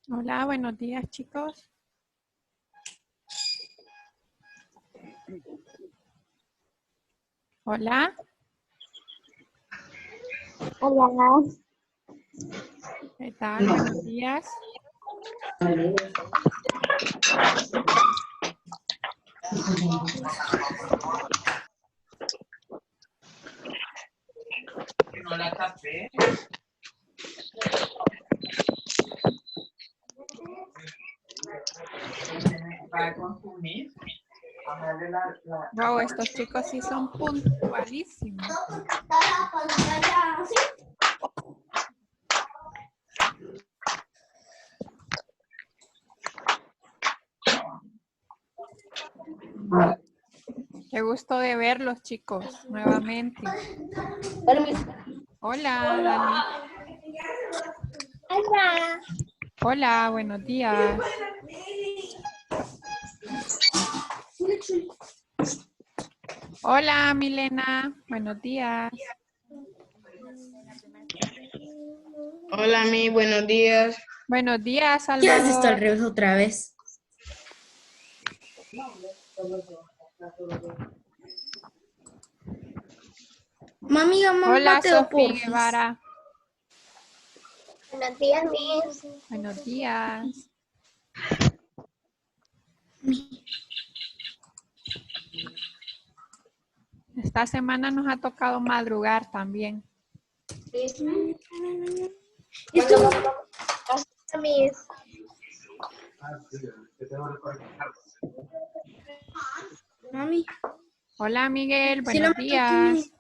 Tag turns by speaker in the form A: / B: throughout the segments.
A: Hola, buenos días, chicos. Hola.
B: Hola.
A: ¿Qué tal? Buenos días.
C: No la tapé. Va a consumir.
A: Wow, estos chicos sí son puntualísimos. Qué gusto de verlos, chicos, nuevamente. Hola, Dani.
B: Hola.
A: Hola, buenos días. Hola, Milena. Buenos días.
D: Hola, mi buenos días.
A: Buenos días,
E: ¿Qué haces esto al
A: Salvador.
E: revés otra vez? Mami, mamá,
A: Hola,
E: Mateo,
A: Sofía
E: porfis.
A: Guevara.
B: Buenos días, Miss.
A: Buenos días. Esta semana nos ha tocado madrugar también.
E: Esto,
B: Miss.
E: mami,
A: Hola, Miguel.
E: si la
A: Buenos
E: meto aquí.
A: días.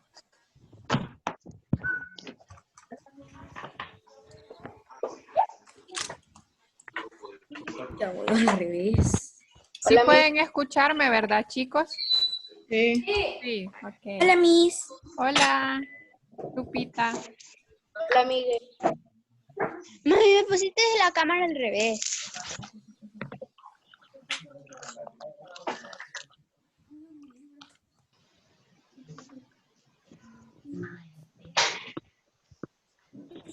E: Ya voy al revés.
A: Sí pueden escucharme, ¿verdad, chicos?
D: Sí.
A: Sí, ok.
E: Hola, Miss.
A: Hola, Lupita.
B: Hola, Miguel. Mami, me pusiste la cámara al revés.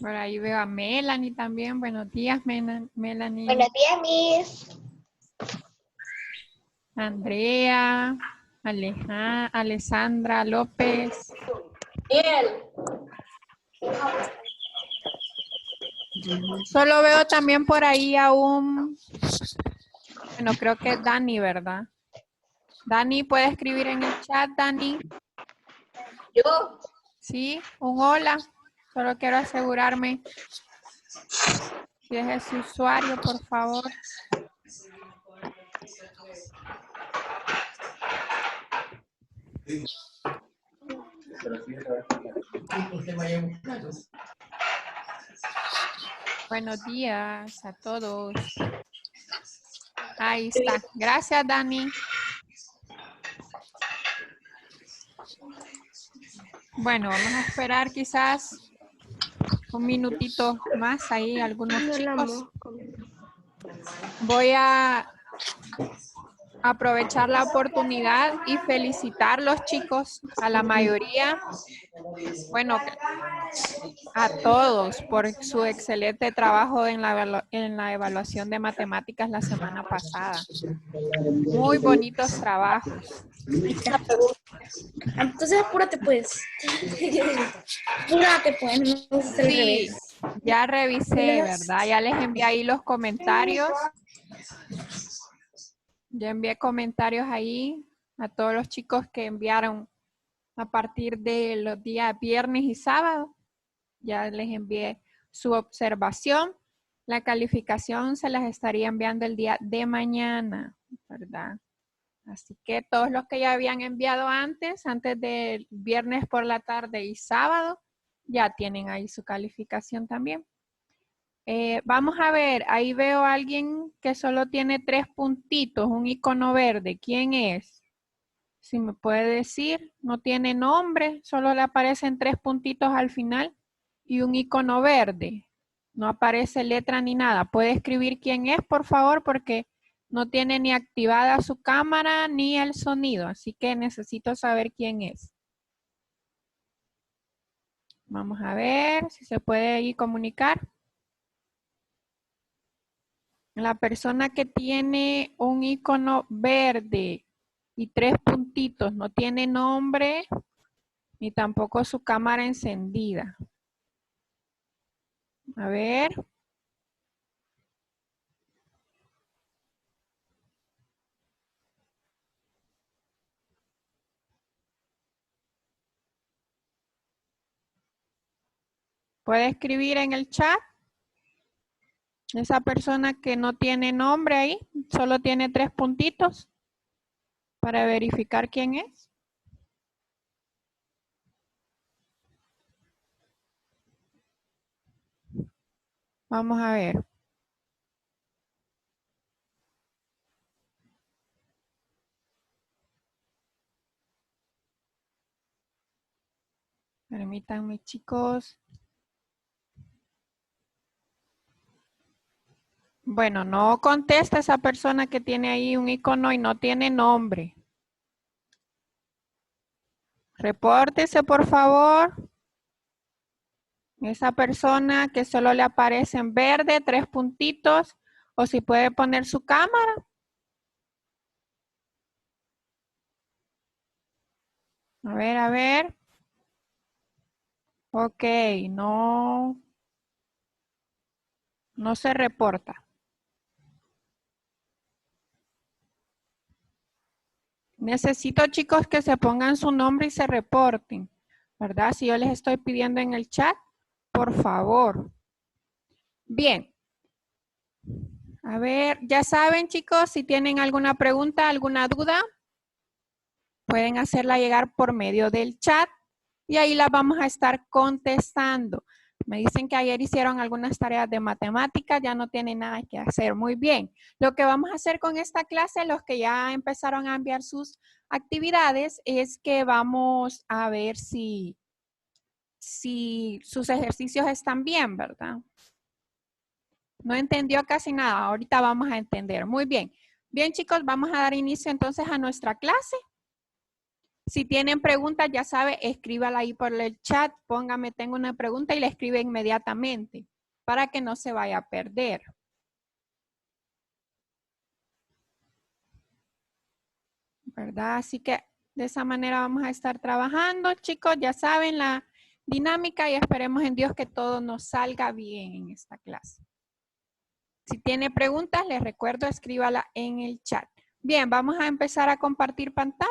A: Por ahí veo a Melanie también. Buenos días, Melanie.
B: Buenos días, Miss.
A: Andrea, Alessandra López. Solo veo también por ahí a un, bueno, creo que es Dani, ¿verdad? Dani, ¿puede escribir en el chat, Dani?
B: Yo.
A: Sí, un hola. Solo quiero asegurarme si es ese usuario, por favor. Buenos días a todos. Ahí está. Gracias, Dani. Bueno, vamos a esperar quizás un minutito más ahí, algunos chicos. Voy a aprovechar la oportunidad y felicitar a los chicos, a la mayoría, bueno, a todos por su excelente trabajo en la evaluación de matemáticas la semana pasada. Muy bonitos trabajos.
E: Ahí está. Entonces apúrate, pues. Apúrate, pues. No es al
A: Sí,
E: revés.
A: ya revisé, ¿verdad? Ya les envié ahí los comentarios. Ya envié comentarios ahí a todos los chicos que enviaron a partir de los días viernes y sábado. Ya les envié su observación. La calificación se las estaría enviando el día de mañana, ¿verdad? Así que todos los que ya habían enviado antes del viernes por la tarde y sábado, ya tienen ahí su calificación también. Vamos a ver, ahí veo a alguien que solo tiene 3 puntitos, un icono verde. ¿Quién es? Si me puede decir, no tiene nombre, solo le aparecen 3 puntitos al final y un icono verde. No aparece letra ni nada. ¿Puede escribir quién es, por favor? Porque no tiene ni activada su cámara ni el sonido, así que necesito saber quién es. Vamos a ver si se puede ahí comunicar. La persona que tiene un icono verde y 3 puntitos no tiene nombre ni tampoco su cámara encendida. A ver. ¿Puede escribir en el chat? Esa persona que no tiene nombre ahí, solo tiene 3 puntitos para verificar quién es. Vamos a ver. Permítanme, chicos. Bueno, no contesta esa persona que tiene ahí un icono y no tiene nombre. Repórtese, por favor. Esa persona que solo le aparece en verde, 3 puntitos, o si puede poner su cámara. A ver, a ver. Ok, no se reporta. Necesito, chicos, que se pongan su nombre y se reporten, ¿verdad? Si yo les estoy pidiendo en el chat, por favor. Bien. A ver, ya saben, chicos, si tienen alguna pregunta, alguna duda, pueden hacerla llegar por medio del chat y ahí la vamos a estar contestando. Me dicen que ayer hicieron algunas tareas de matemáticas, ya no tienen nada que hacer. Muy bien. Lo que vamos a hacer con esta clase, los que ya empezaron a enviar sus actividades, es que vamos a ver si sus ejercicios están bien, ¿verdad? No entendió casi nada. Ahorita vamos a entender. Muy bien. Bien, chicos, vamos a dar inicio entonces a nuestra clase. Si tienen preguntas, ya sabe, escríbala ahí por el chat. Póngame, tengo una pregunta y la escribe inmediatamente para que no se vaya a perder. ¿Verdad? Así que de esa manera vamos a estar trabajando. Chicos, ya saben la dinámica y esperemos en Dios que todo nos salga bien en esta clase. Si tiene preguntas, les recuerdo, escríbala en el chat. Bien, vamos a empezar a compartir pantalla.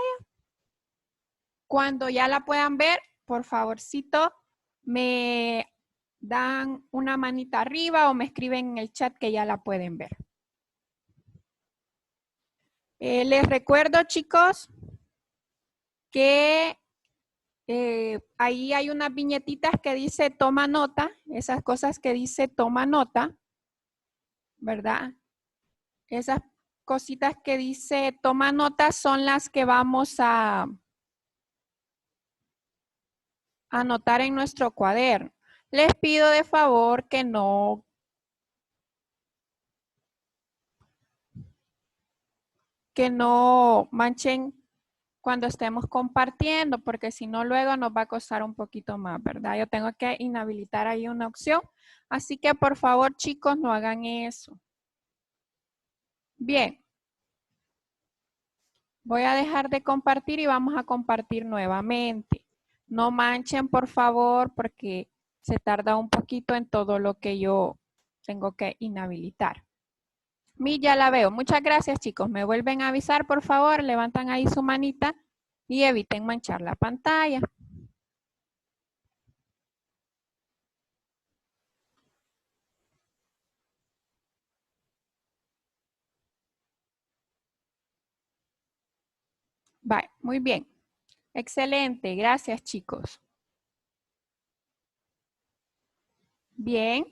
A: Cuando ya la puedan ver, por favorcito, me dan una manita arriba o me escriben en el chat que ya la pueden ver. Les recuerdo, chicos, que ahí hay unas viñetitas que dice toma nota, esas cosas que dice toma nota, ¿verdad? Esas cositas que dice toma nota son las que vamos a anotar en nuestro cuaderno. Les pido de favor que no manchen cuando estemos compartiendo, porque si no luego nos va a costar un poquito más, ¿verdad? Yo tengo que inhabilitar ahí una opción. Así que por favor, chicos, no hagan eso. Bien. Voy a dejar de compartir y vamos a compartir nuevamente. No manchen, por favor, porque se tarda un poquito en todo lo que yo tengo que inhabilitar. Ya la veo. Muchas gracias, chicos. Me vuelven a avisar, por favor. Levantan ahí su manita y eviten manchar la pantalla. Bye. Muy bien. Excelente. Gracias, chicos. Bien.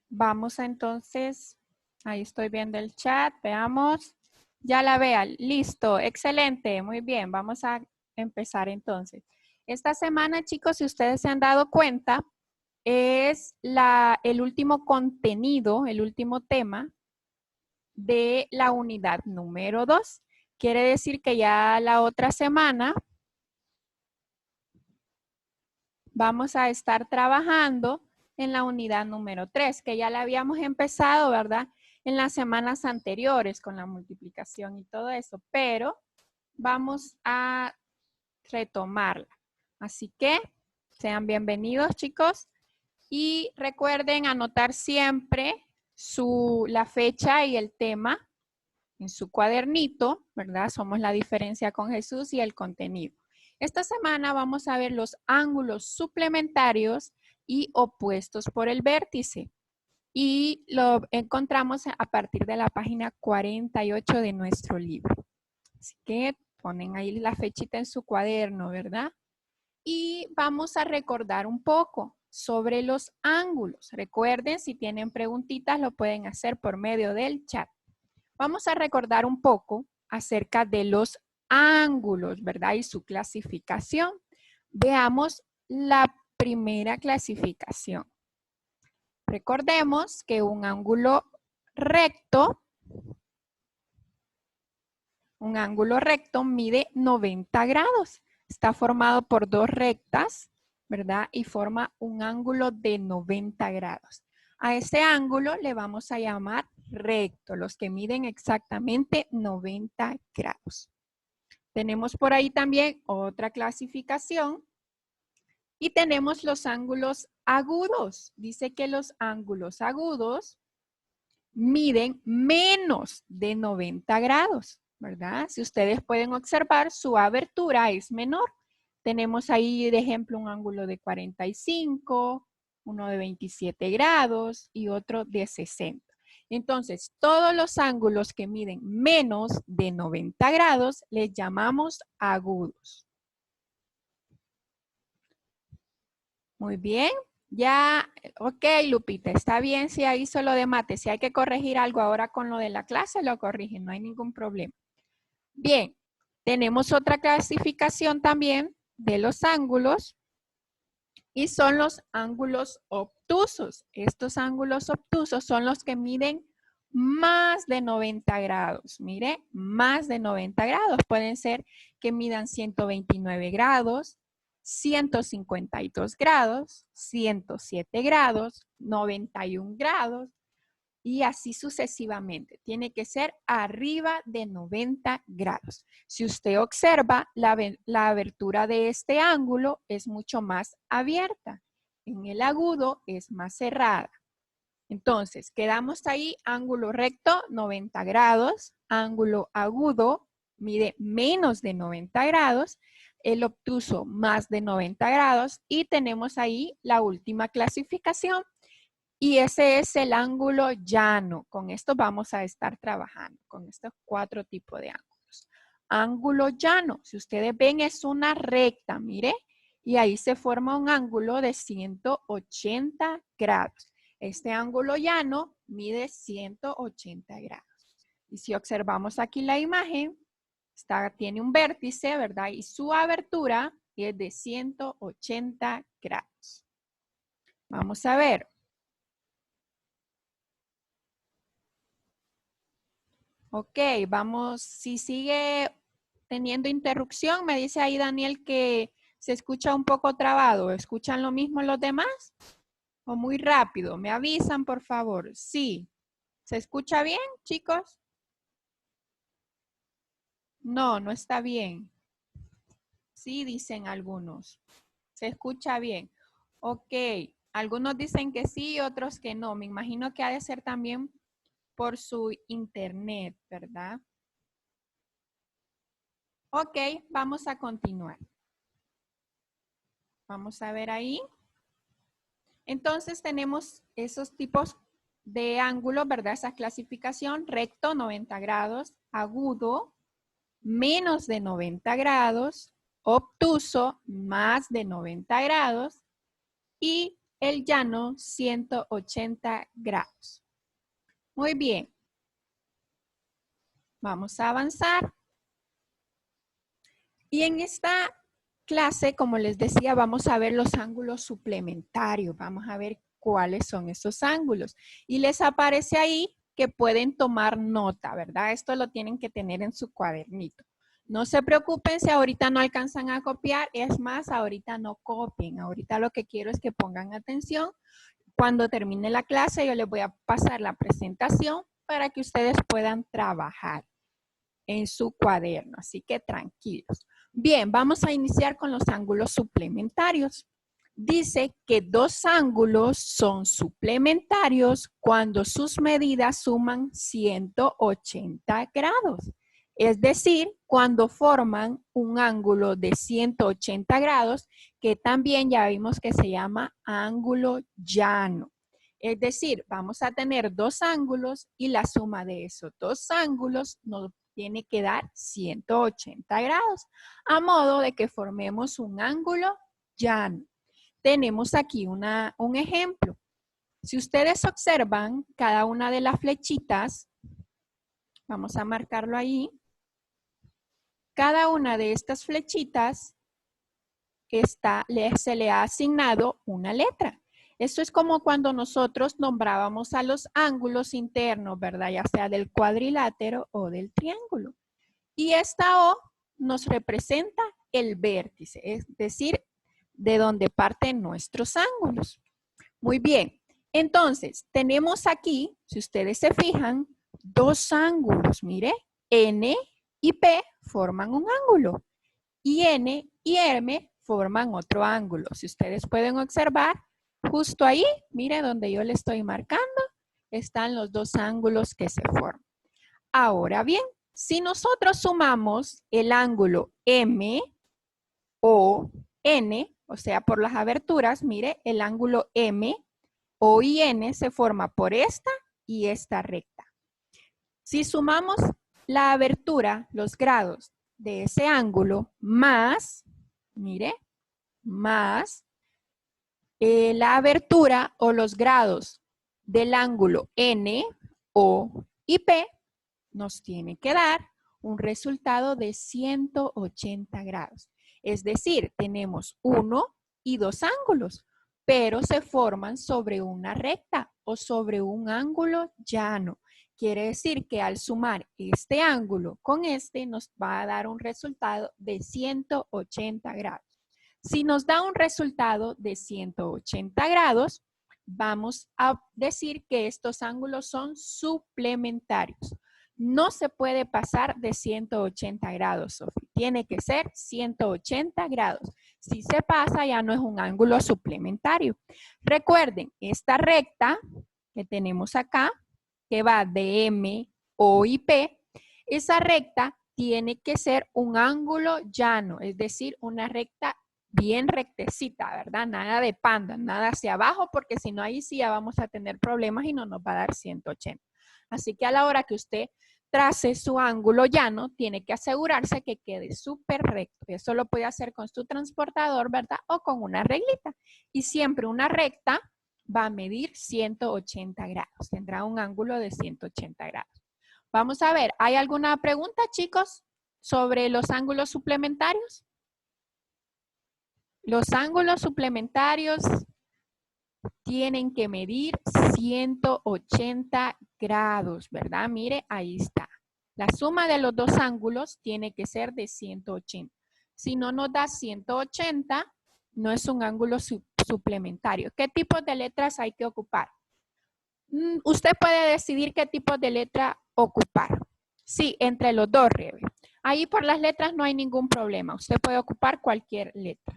A: Vamos a entonces. Ahí estoy viendo el chat. Veamos. Ya la vean. Listo. Excelente. Muy bien. Vamos a empezar entonces. Esta semana, chicos, si ustedes se han dado cuenta, es el último contenido, el último tema de la unidad número 2. Quiere decir que ya la otra semana vamos a estar trabajando en la unidad número 3, que ya la habíamos empezado, ¿verdad? en las semanas anteriores con la multiplicación y todo eso, pero vamos a retomarla. Así que sean bienvenidos, chicos, y recuerden anotar siempre la fecha y el tema en su cuadernito, ¿verdad? Somos la diferencia con Jesús y el contenido. Esta semana vamos a ver los ángulos suplementarios y opuestos por el vértice. Y lo encontramos a partir de la página 48 de nuestro libro. Así que ponen ahí la fechita en su cuaderno, ¿verdad? Y vamos a recordar un poco sobre los ángulos. Recuerden, si tienen preguntitas, lo pueden hacer por medio del chat. Vamos a recordar un poco acerca de los ángulos, ¿verdad? Y su clasificación. Veamos la primera clasificación. Recordemos que un ángulo recto mide 90 grados. Está formado por dos rectas, ¿verdad? Y forma un ángulo de 90 grados. A ese ángulo le vamos a llamar recto, los que miden exactamente 90 grados. Tenemos por ahí también otra clasificación. Y tenemos los ángulos agudos. Dice que los ángulos agudos miden menos de 90 grados, ¿verdad? Si ustedes pueden observar, su abertura es menor. Tenemos ahí, de ejemplo, un ángulo de 45, uno de 27 grados y otro de 60. Entonces, todos los ángulos que miden menos de 90 grados les llamamos agudos. Muy bien. Ya, ok, Lupita, está bien si hizo lo de mate. Si hay que corregir algo ahora con lo de la clase, lo corrigen, no hay ningún problema. Bien, tenemos otra clasificación también de los ángulos y son los ángulos obtusos. Estos ángulos obtusos son los que miden más de 90 grados. Mire, más de 90 grados. Pueden ser que midan 129 grados, 152 grados, 107 grados, 91 grados y así sucesivamente. Tiene que ser arriba de 90 grados. Si usted observa, la abertura de este ángulo es mucho más abierta. En el agudo es más cerrada. Entonces, quedamos ahí, ángulo recto, 90 grados, ángulo agudo, mide menos de 90 grados, el obtuso más de 90 grados y tenemos ahí la última clasificación y ese es el ángulo llano. Con esto vamos a estar trabajando, con estos 4 tipos de ángulos. Ángulo llano, si ustedes ven es una recta, mire, y ahí se forma un ángulo de 180 grados. Este ángulo llano mide 180 grados. Y si observamos aquí la imagen, tiene un vértice, ¿verdad? Y su abertura es de 180 grados. Vamos a ver. Ok, vamos. Si sigue teniendo interrupción, me dice ahí Daniel que se escucha un poco trabado. ¿Escuchan lo mismo los demás? ¿O muy rápido? ¿Me avisan, por favor? Sí. ¿Se escucha bien, chicos? No, no está bien. Sí, dicen algunos. Se escucha bien. Ok. Algunos dicen que sí, otros que no. Me imagino que ha de ser también por su internet, ¿verdad? Ok, vamos a continuar. Vamos a ver ahí. Entonces tenemos esos tipos de ángulos, ¿verdad? Esa clasificación, recto, 90 grados, agudo, menos de 90 grados, obtuso, más de 90 grados y el llano, 180 grados. Muy bien. Vamos a avanzar. Y en esta clase, como les decía, vamos a ver los ángulos suplementarios. Vamos a ver cuáles son esos ángulos. Y les aparece ahí que pueden tomar nota, ¿verdad? Esto lo tienen que tener en su cuadernito. No se preocupen si ahorita no alcanzan a copiar. Es más, ahorita no copien. Ahorita lo que quiero es que pongan atención. Cuando termine la clase, yo les voy a pasar la presentación para que ustedes puedan trabajar en su cuaderno. Así que tranquilos. Bien, vamos a iniciar con los ángulos suplementarios. Dice que dos ángulos son suplementarios cuando sus medidas suman 180 grados. Es decir, cuando forman un ángulo de 180 grados, que también ya vimos que se llama ángulo llano. Es decir, vamos a tener dos ángulos y la suma de esos dos ángulos nos tiene que dar 180 grados, a modo de que formemos un ángulo llano. Tenemos aquí un ejemplo. Si ustedes observan cada una de las flechitas, vamos a marcarlo ahí. Cada una de estas flechitas se le ha asignado una letra. Esto es como cuando nosotros nombrábamos a los ángulos internos, ¿verdad? Ya sea del cuadrilátero o del triángulo. Y esta O nos representa el vértice, es decir, de donde parten nuestros ángulos. Muy bien. Entonces, tenemos aquí, si ustedes se fijan, dos ángulos. Mire, N y P forman un ángulo. Y N y M forman otro ángulo. Si ustedes pueden observar, justo ahí, mire donde yo le estoy marcando, están los dos ángulos que se forman. Ahora bien, si nosotros sumamos el ángulo M o N, o sea, por las aberturas, mire, el ángulo M, O y N se forma por esta y esta recta. Si sumamos la abertura, los grados de ese ángulo, más, mire, más la abertura o los grados del ángulo N, O y P, nos tiene que dar un resultado de 180 grados. Es decir, tenemos uno y dos ángulos, pero se forman sobre una recta o sobre un ángulo llano. Quiere decir que al sumar este ángulo con este nos va a dar un resultado de 180 grados. Si nos da un resultado de 180 grados, vamos a decir que estos ángulos son suplementarios. No se puede pasar de 180 grados, Sofía. Tiene que ser 180 grados. Si se pasa, ya no es un ángulo suplementario. Recuerden, esta recta que tenemos acá, que va de M, O y P, esa recta tiene que ser un ángulo llano, es decir, una recta bien rectecita, ¿verdad? Nada de panda, nada hacia abajo, porque si no, ahí sí ya vamos a tener problemas y no nos va a dar 180. Así que a la hora que usted trace su ángulo llano, tiene que asegurarse que quede súper recto. Eso lo puede hacer con su transportador, ¿verdad? O con una reglita. Y siempre una recta va a medir 180 grados. Tendrá un ángulo de 180 grados. Vamos a ver, ¿hay alguna pregunta, chicos, sobre los ángulos suplementarios? Los ángulos suplementarios tienen que medir 180 grados, ¿verdad? Mire, ahí está. La suma de los dos ángulos tiene que ser de 180. Si no nos da 180, no es un ángulo suplementario. ¿Qué tipos de letras hay que ocupar? Usted puede decidir qué tipo de letra ocupar. Sí, entre los dos, Rebe. Ahí por las letras no hay ningún problema. Usted puede ocupar cualquier letra.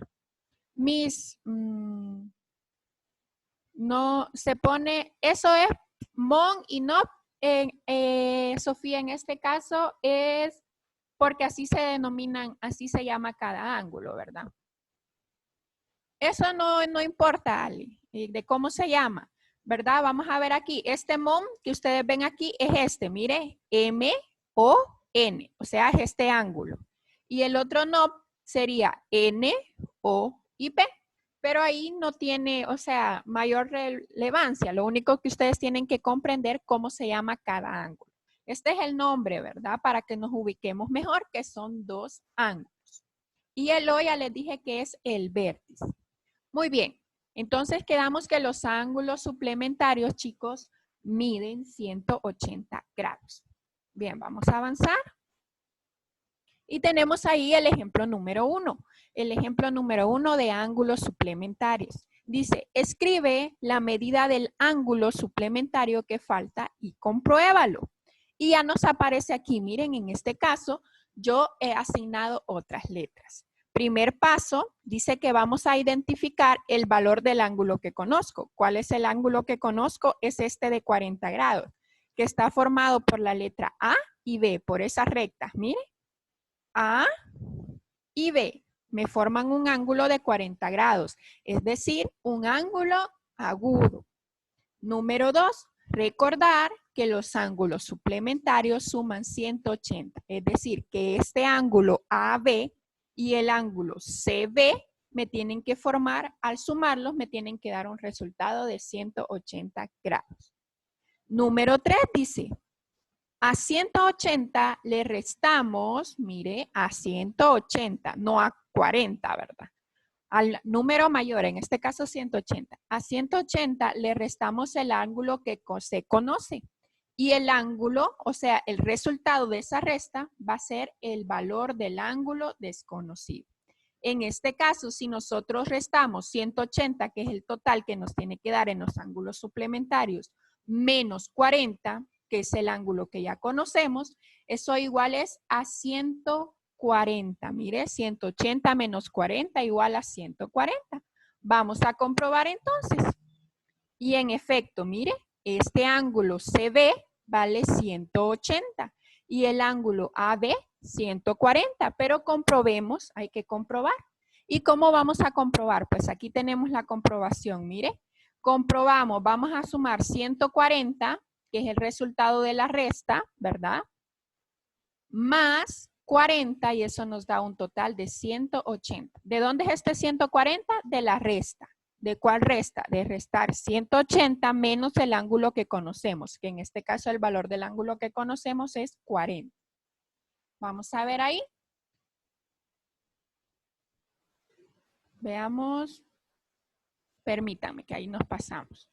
A: No se pone, eso es mon y no, Sofía, en este caso es porque así se denominan, así se llama cada ángulo, ¿verdad? Eso no importa, Ali, de cómo se llama, ¿verdad? Vamos a ver aquí, este mon que ustedes ven aquí es este, mire, M-O-N, o sea, es este ángulo. Y el otro no sería N-O-I-P. Pero ahí no tiene, o sea, mayor relevancia. Lo único que ustedes tienen que comprender cómo se llama cada ángulo. Este es el nombre, ¿verdad? Para que nos ubiquemos mejor, que son dos ángulos. Y el O ya les dije que es el vértice. Muy bien. Entonces quedamos que los ángulos suplementarios, chicos, miden 180 grados. Bien, vamos a avanzar. Y tenemos ahí el ejemplo número 1. El ejemplo número 1 de ángulos suplementarios. Dice, escribe la medida del ángulo suplementario que falta y compruébalo. Y ya nos aparece aquí, miren, en este caso, yo he asignado otras letras. Primer paso, dice que vamos a identificar el valor del ángulo que conozco. ¿Cuál es el ángulo que conozco? Es este de 40 grados, que está formado por la letra A y B, por esas rectas. Miren, A y B me forman un ángulo de 40 grados, es decir, un ángulo agudo. Número 2, recordar que los ángulos suplementarios suman 180, es decir, que este ángulo AB y el ángulo CB me tienen que formar, al sumarlos me tienen que dar un resultado de 180 grados. Número 3 dice, a 180 le restamos, mire, a 180, no a 40, ¿verdad? Al número mayor, en este caso 180. A 180 le restamos el ángulo que se conoce. Y el ángulo, o sea, el resultado de esa resta va a ser el valor del ángulo desconocido. En este caso, si nosotros restamos 180, que es el total que nos tiene que dar en los ángulos suplementarios, menos 40, que es el ángulo que ya conocemos, eso igual es a 140. Mire, 180 menos 40 igual a 140. Vamos a comprobar entonces. Y en efecto, mire, este ángulo CB vale 180 y el ángulo AB 140, pero comprobemos, hay que comprobar. ¿Y cómo vamos a comprobar? Pues aquí tenemos la comprobación, mire. Comprobamos, vamos a sumar 140, que es el resultado de la resta, ¿verdad? Más 40 y eso nos da un total de 180. ¿De dónde es este 140? De la resta. ¿De cuál resta? De restar 180 menos el ángulo que conocemos, que en este caso el valor del ángulo que conocemos es 40. Vamos a ver ahí. Veamos. Permítanme que ahí nos pasamos.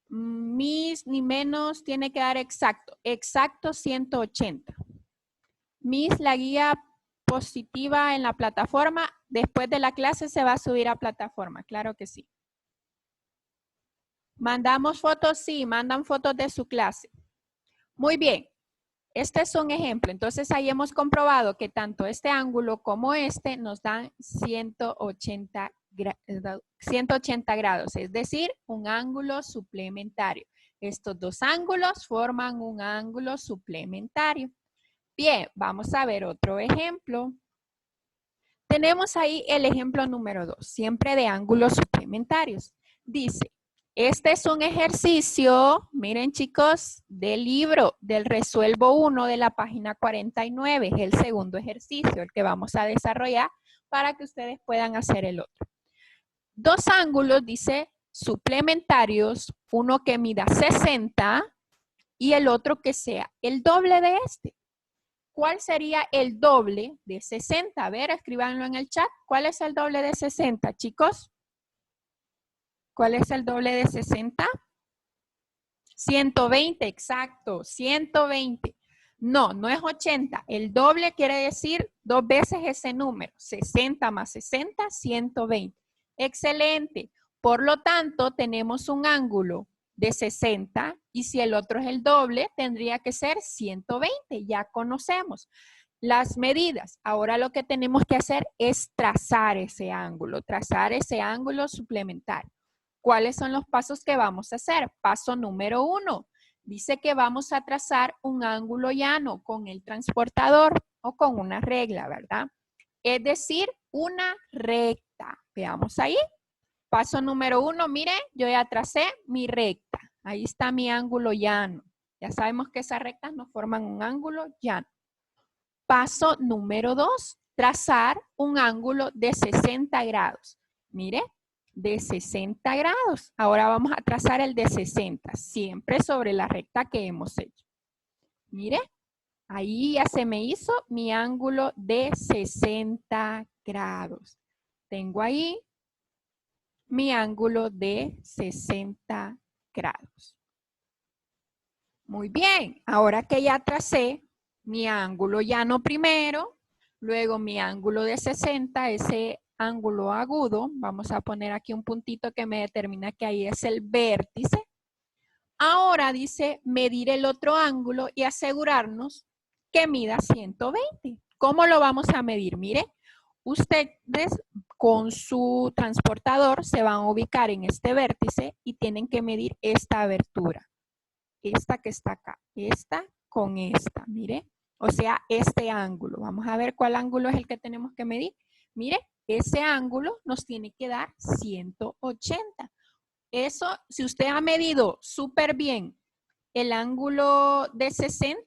A: Mis ni menos tiene que dar exacto. Exacto 180. Mis, la guía positiva en la plataforma, después de la clase se va a subir a plataforma, claro que sí. ¿Mandamos fotos? Sí, mandan fotos de su clase. Muy bien, este es un ejemplo. Entonces ahí hemos comprobado que tanto este ángulo como este nos dan 180 grados, es decir, un ángulo suplementario. Estos dos ángulos forman un ángulo suplementario. Bien, vamos a ver otro ejemplo. Tenemos ahí el ejemplo número 2, siempre de ángulos suplementarios. Dice, este es un ejercicio, miren chicos, del libro del Resuelvo 1 de la página 49. Es el segundo ejercicio, el que vamos a desarrollar para que ustedes puedan hacer el otro. Dos ángulos, dice, suplementarios, uno que mida 60 y el otro que sea el doble de este. ¿Cuál sería el doble de 60? A ver, escríbanlo en el chat. ¿Cuál es el doble de 60, chicos? ¿Cuál es el doble de 60? 120, exacto, 120. No, no es 80. El doble quiere decir dos veces ese número. 60 más 60, 120. Excelente. Por lo tanto, tenemos un ángulo de 60 y si el otro es el doble, tendría que ser 120. Ya conocemos las medidas. Ahora lo que tenemos que hacer es trazar ese ángulo suplementario. ¿Cuáles son los pasos que vamos a hacer? Paso número 1. Dice que vamos a trazar un ángulo llano con el transportador o con una regla, ¿verdad? Es decir, una recta. Veamos ahí. Paso número 1, mire, yo ya tracé mi recta. Ahí está mi ángulo llano. Ya sabemos que esas rectas nos forman un ángulo llano. Paso número 2, trazar un ángulo de 60 grados. Mire, de 60 grados. Ahora vamos a trazar el de 60, siempre sobre la recta que hemos hecho. Mire, ahí ya se me hizo mi ángulo de 60 grados. Tengo ahí mi ángulo de 60 grados. Muy bien, ahora que ya tracé mi ángulo llano primero, luego mi ángulo de 60, ese ángulo agudo, vamos a poner aquí un puntito que me determina que ahí es el vértice. Ahora dice medir el otro ángulo y asegurarnos que mida 120. ¿Cómo lo vamos a medir? Mire, ustedes con su transportador se van a ubicar en este vértice y tienen que medir esta abertura. Esta que está acá, esta con esta, mire. O sea, este ángulo. Vamos a ver cuál ángulo es el que tenemos que medir. Mire, ese ángulo nos tiene que dar 180. Eso, si usted ha medido súper bien el ángulo de 60,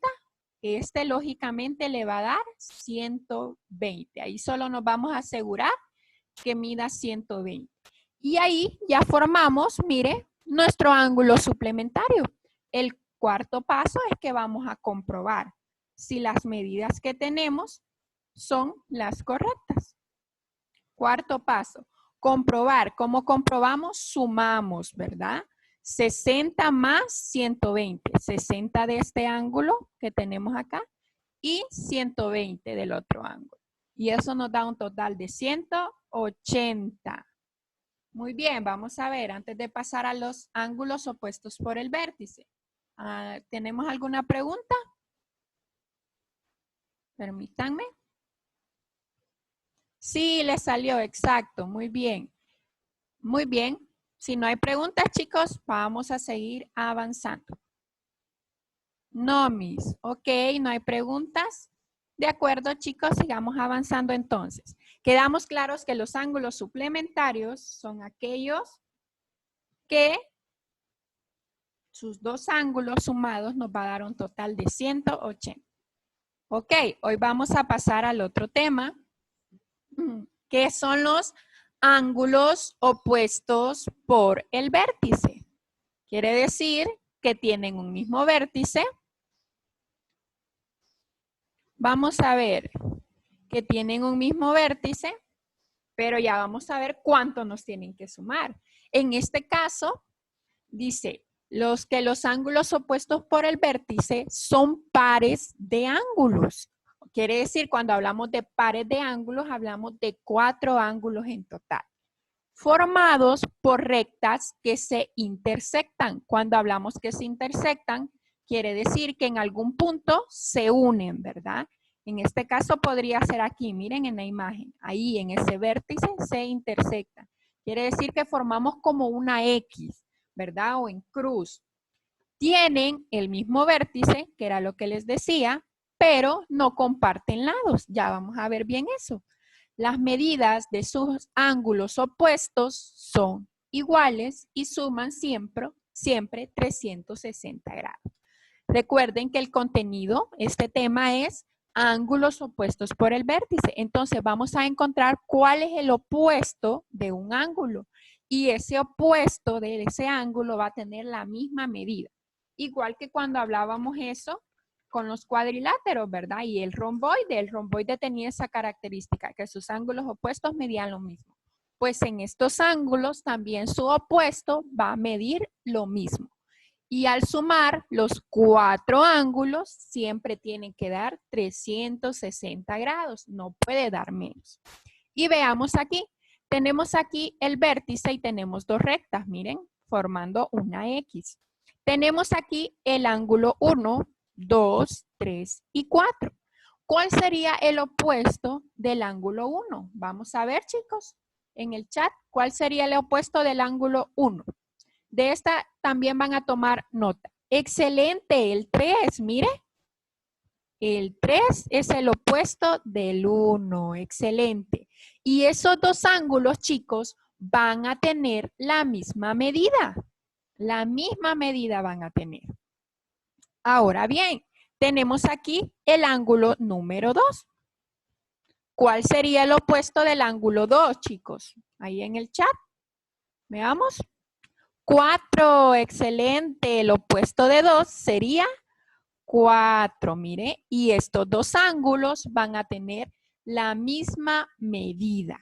A: este lógicamente le va a dar 120. Ahí solo nos vamos a asegurar que mida 120. Y ahí ya formamos, mire, nuestro ángulo suplementario. El cuarto paso es que vamos a comprobar si las medidas que tenemos son las correctas. Cuarto paso, comprobar. ¿Cómo comprobamos? Sumamos, ¿verdad? 60 más 120. 60 de este ángulo que tenemos acá y 120 del otro ángulo. Y eso nos da un total de 180. Muy bien, vamos a ver, antes de pasar a los ángulos opuestos por el vértice. ¿Tenemos alguna pregunta? Permítanme. Sí, le salió, exacto, muy bien. Muy bien. Si no hay preguntas, chicos, vamos a seguir avanzando. No, Miss. Ok, no hay preguntas. De acuerdo, chicos, sigamos avanzando entonces. Quedamos claros que los ángulos suplementarios son aquellos que sus dos ángulos sumados nos va a dar un total de 180. Ok, hoy vamos a pasar al otro tema, que son los ángulos opuestos por el vértice. Quiere decir que tienen un mismo vértice. Vamos a ver que tienen un mismo vértice, pero ya vamos a ver cuánto nos tienen que sumar. En este caso, dice los ángulos opuestos por el vértice son pares de ángulos. Quiere decir, cuando hablamos de pares de ángulos, hablamos de 4 ángulos en total, formados por rectas que se intersectan. Cuando hablamos que se intersectan, quiere decir que en algún punto se unen, ¿verdad? En este caso podría ser aquí, miren en la imagen, ahí en ese vértice se intersectan. Quiere decir que formamos como una X, ¿verdad? O en cruz. Tienen el mismo vértice, que era lo que les decía, pero no comparten lados. Ya vamos a ver bien eso. Las medidas de sus ángulos opuestos son iguales y suman siempre 360 grados. Recuerden que el contenido, este tema es ángulos opuestos por el vértice. Entonces vamos a encontrar cuál es el opuesto de un ángulo. Y ese opuesto de ese ángulo va a tener la misma medida. Igual que cuando hablábamos eso con los cuadriláteros, ¿verdad? Y el romboide tenía esa característica, que sus ángulos opuestos medían lo mismo. Pues en estos ángulos también su opuesto va a medir lo mismo. Y al sumar los 4 ángulos, siempre tienen que dar 360 grados, no puede dar menos. Y veamos aquí, tenemos aquí el vértice y tenemos 2 rectas, miren, formando una X. Tenemos aquí el ángulo 1, 2, 3 y 4. ¿Cuál sería el opuesto del ángulo 1? Vamos a ver, chicos, en el chat, ¿cuál sería el opuesto del ángulo 1? De esta también van a tomar nota. Excelente, el 3, mire. El 3 es el opuesto del 1, excelente. Y esos 2 ángulos, chicos, van a tener la misma medida. La misma medida van a tener. Ahora bien, tenemos aquí el ángulo número 2. ¿Cuál sería el opuesto del ángulo 2, chicos? Ahí en el chat. Veamos. 4, excelente. El opuesto de 2 sería 4, mire. Y estos 2 ángulos van a tener la misma medida.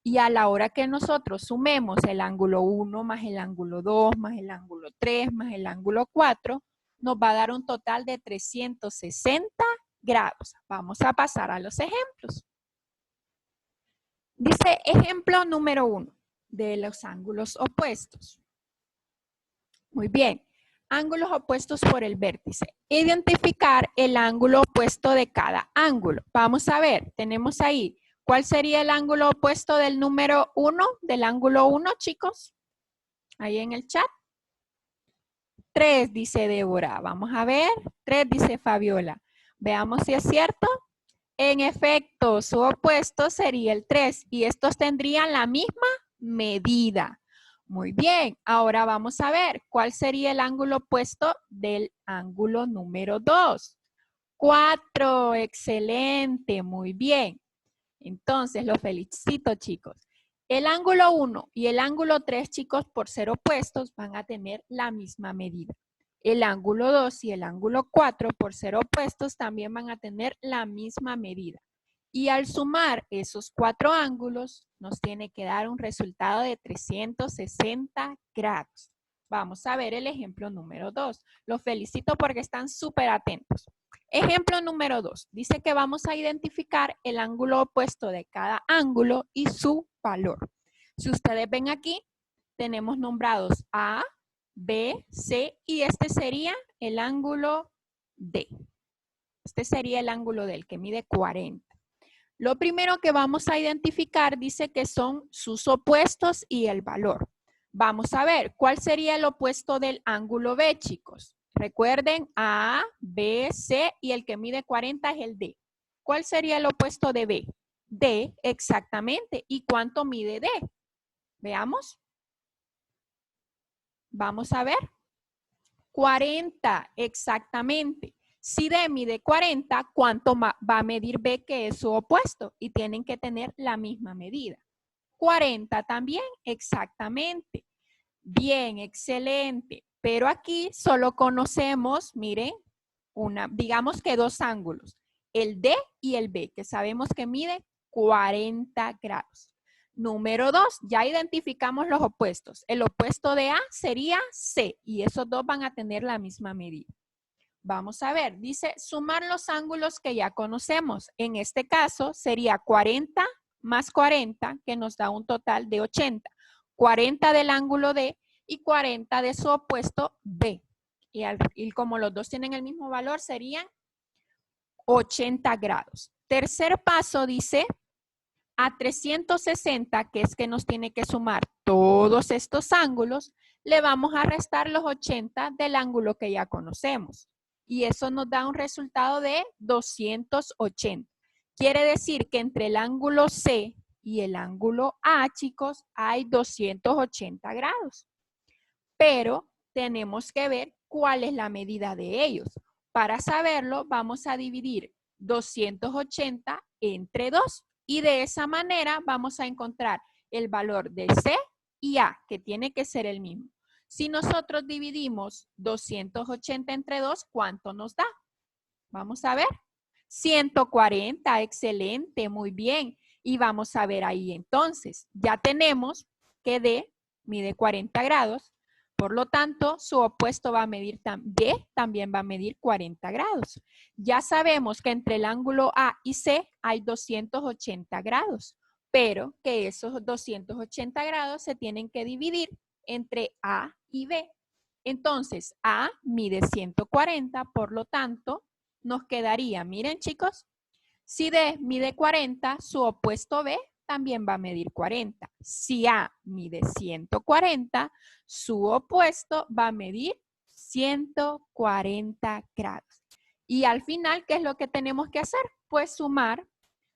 A: Y a la hora que nosotros sumemos el ángulo 1 más el ángulo 2 más el ángulo 3 más el ángulo 4, nos va a dar un total de 360 grados. Vamos a pasar a los ejemplos. Dice ejemplo número 1 de los ángulos opuestos. Muy bien. Ángulos opuestos por el vértice. Identificar el ángulo opuesto de cada ángulo. Vamos a ver, tenemos ahí. ¿Cuál sería el ángulo opuesto del número 1? Del ángulo 1, chicos. Ahí en el chat. 3, dice Débora. Vamos a ver. 3, dice Fabiola. Veamos si es cierto. En efecto, su opuesto sería el 3 y estos tendrían la misma medida. Muy bien, ahora vamos a ver cuál sería el ángulo opuesto del ángulo número 2. 4, excelente, muy bien. Entonces, los felicito, chicos. El ángulo 1 y el ángulo 3, chicos, por ser opuestos, van a tener la misma medida. El ángulo 2 y el ángulo 4, por ser opuestos, también van a tener la misma medida. Y al sumar esos 4 ángulos, nos tiene que dar un resultado de 360 grados. Vamos a ver el ejemplo número 2. Los felicito porque están súper atentos. Ejemplo número 2. Dice que vamos a identificar el ángulo opuesto de cada ángulo y su valor. Si ustedes ven aquí, tenemos nombrados A, B, C y este sería el ángulo D. Este sería el ángulo del que mide 40. Lo primero que vamos a identificar dice que son sus opuestos y el valor. Vamos a ver, ¿cuál sería el opuesto del ángulo B, chicos? Recuerden, A, B, C y el que mide 40 es el D. ¿Cuál sería el opuesto de B? D, exactamente. ¿Y cuánto mide D? Veamos. Vamos a ver. 40, exactamente. Si D mide 40, ¿cuánto va a medir B, que es su opuesto? Y tienen que tener la misma medida. 40 también, exactamente. Bien, excelente. Pero aquí solo conocemos, miren, digamos que 2 ángulos. El D y el B, que sabemos que mide 40 grados. Número 2, ya identificamos los opuestos. El opuesto de A sería C y esos dos van a tener la misma medida. Vamos a ver, dice sumar los ángulos que ya conocemos. En este caso sería 40 más 40, que nos da un total de 80. 40 del ángulo D y 40 de su opuesto B. Y como los dos tienen el mismo valor, serían 80 grados. Tercer paso dice a 360, que es que nos tiene que sumar todos estos ángulos, le vamos a restar los 80 del ángulo que ya conocemos. Y eso nos da un resultado de 280. Quiere decir que entre el ángulo C y el ángulo A, chicos, hay 280 grados. Pero tenemos que ver cuál es la medida de ellos. Para saberlo, vamos a dividir 280 entre 2. Y de esa manera vamos a encontrar el valor de C y A, que tiene que ser el mismo. Si nosotros dividimos 280 entre 2, ¿cuánto nos da? Vamos a ver. 140, excelente, muy bien. Y vamos a ver ahí entonces. Ya tenemos que D mide 40 grados. Por lo tanto, su opuesto va a medir D, también va a medir 40 grados. Ya sabemos que entre el ángulo A y C hay 280 grados, pero que esos 280 grados se tienen que dividir entre A y B. Entonces, A mide 140, por lo tanto, nos quedaría, miren chicos, si D mide 40, su opuesto B también va a medir 40. Si A mide 140, su opuesto va a medir 140 grados. Y al final, ¿qué es lo que tenemos que hacer? Pues sumar.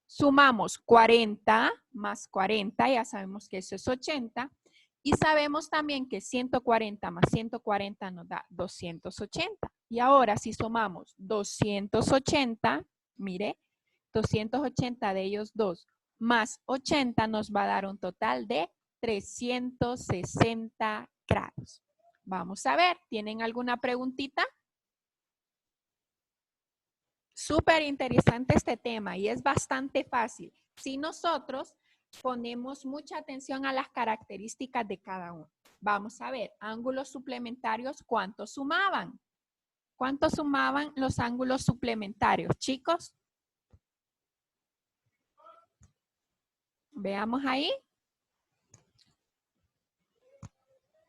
A: Sumamos 40 más 40, ya sabemos que eso es 80. Y sabemos también que 140 más 140 nos da 280. Y ahora si sumamos 280, mire, 280 de ellos dos más 80 nos va a dar un total de 360 grados. Vamos a ver, ¿tienen alguna preguntita? Súper interesante este tema y es bastante fácil. Si nosotros ponemos mucha atención a las características de cada uno. Vamos a ver, ángulos suplementarios, ¿cuánto sumaban? ¿Cuánto sumaban los ángulos suplementarios, chicos? Veamos ahí.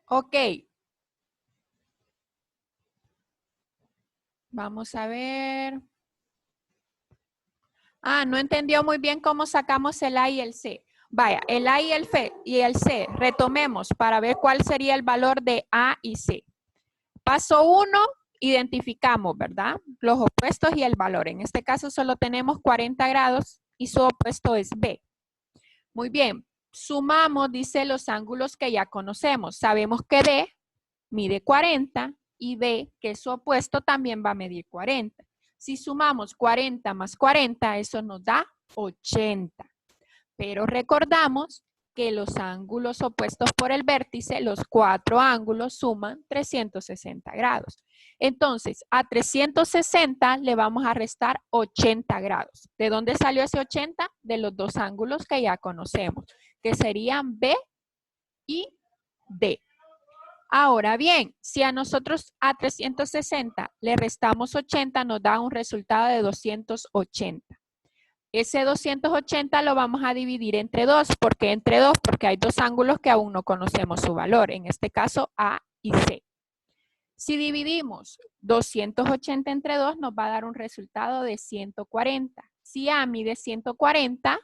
A: Ok. Vamos a ver. Ah, no entendió muy bien cómo sacamos el A y el C. Vaya, el A y el C, retomemos para ver cuál sería el valor de A y C. Paso 1, identificamos, ¿verdad? Los opuestos y el valor. En este caso solo tenemos 40 grados y su opuesto es B. Muy bien, sumamos, dice, los ángulos que ya conocemos. Sabemos que D mide 40 y B, que es su opuesto, también va a medir 40. Si sumamos 40 más 40, eso nos da 80. Pero recordamos que los ángulos opuestos por el vértice, los 4 ángulos suman 360 grados. Entonces, a 360 le vamos a restar 80 grados. ¿De dónde salió ese 80? De los dos ángulos que ya conocemos, que serían B y D. Ahora bien, si a nosotros a 360 le restamos 80, nos da un resultado de 280. Ese 280 lo vamos a dividir entre 2. ¿Por qué entre 2? Porque hay dos ángulos que aún no conocemos su valor. En este caso, A y C. Si dividimos 280 entre 2, nos va a dar un resultado de 140. Si A mide 140,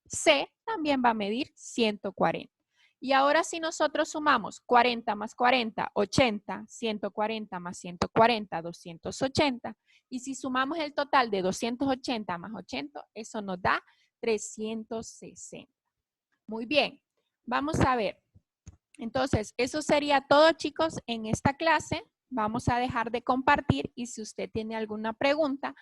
A: C también va a medir 140. Y ahora si nosotros sumamos 40 más 40, 80, 140 más 140, 280. Y si sumamos el total de 280 más 80, eso nos da 360. Muy bien, vamos a ver. Entonces, eso sería todo, chicos, en esta clase. Vamos a dejar de compartir y si usted tiene alguna pregunta,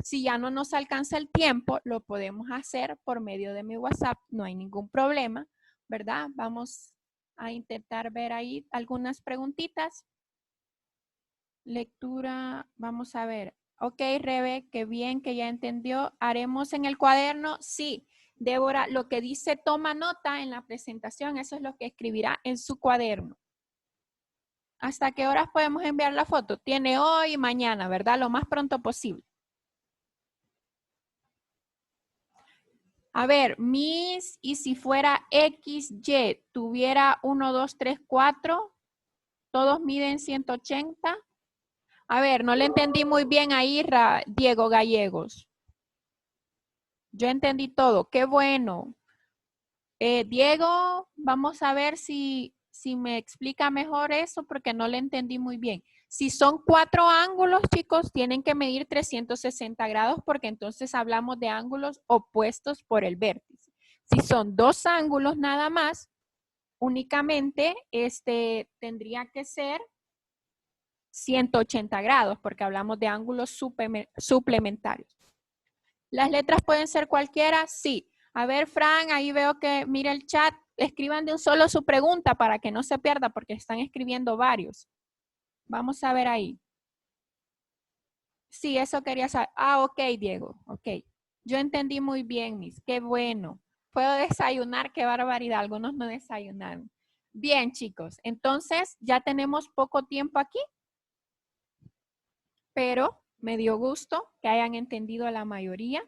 A: si ya no nos alcanza el tiempo, lo podemos hacer por medio de mi WhatsApp. No hay ningún problema, ¿verdad? Vamos a intentar ver ahí algunas preguntitas. Lectura, vamos a ver. Ok, Rebe, qué bien que ya entendió. ¿Haremos en el cuaderno? Sí. Débora, lo que dice toma nota en la presentación, eso es lo que escribirá en su cuaderno. ¿Hasta qué horas podemos enviar la foto? Tiene hoy y mañana, ¿verdad? Lo más pronto posible. A ver, Miss, y si fuera XY, tuviera 1, 2, 3, 4, todos miden 180. A ver, no le entendí muy bien a Irra, Diego Gallegos. Yo entendí todo, qué bueno. Diego, vamos a ver si me explica mejor eso porque no le entendí muy bien. Si son 4 ángulos, chicos, tienen que medir 360 grados porque entonces hablamos de ángulos opuestos por el vértice. Si son 2 ángulos nada más, únicamente tendría que ser 180 grados porque hablamos de ángulos suplementarios. ¿Las letras pueden ser cualquiera? Sí. A ver, Fran, ahí veo que mira el chat. Escriban de un solo su pregunta para que no se pierda porque están escribiendo varios. Vamos a ver ahí. Sí, eso quería saber. Ah, ok, Diego. Ok. Yo entendí muy bien, Miss. Qué bueno. Puedo desayunar, qué barbaridad. Algunos no desayunaron. Bien, chicos. Entonces, ya tenemos poco tiempo aquí. Pero me dio gusto que hayan entendido la mayoría,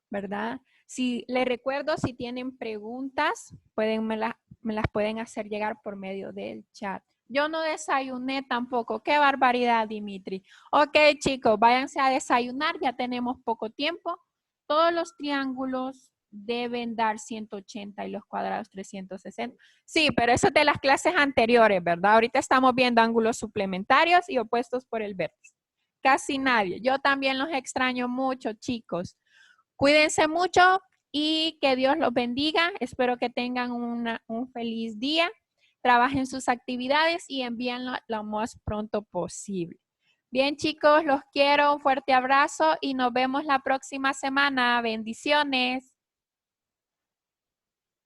A: ¿verdad? Si les recuerdo, si tienen preguntas, me las pueden hacer llegar por medio del chat. Yo no desayuné tampoco. ¡Qué barbaridad, Dimitri! Ok, chicos, váyanse a desayunar. Ya tenemos poco tiempo. Todos los triángulos deben dar 180 y los cuadrados 360. Sí, pero eso es de las clases anteriores, ¿verdad? Ahorita estamos viendo ángulos suplementarios y opuestos por el vértice. Casi nadie. Yo también los extraño mucho, chicos. Cuídense mucho y que Dios los bendiga. Espero que tengan un feliz día. Trabajen sus actividades y envíenlo lo más pronto posible. Bien, chicos, los quiero. Un fuerte abrazo y nos vemos la próxima semana. Bendiciones.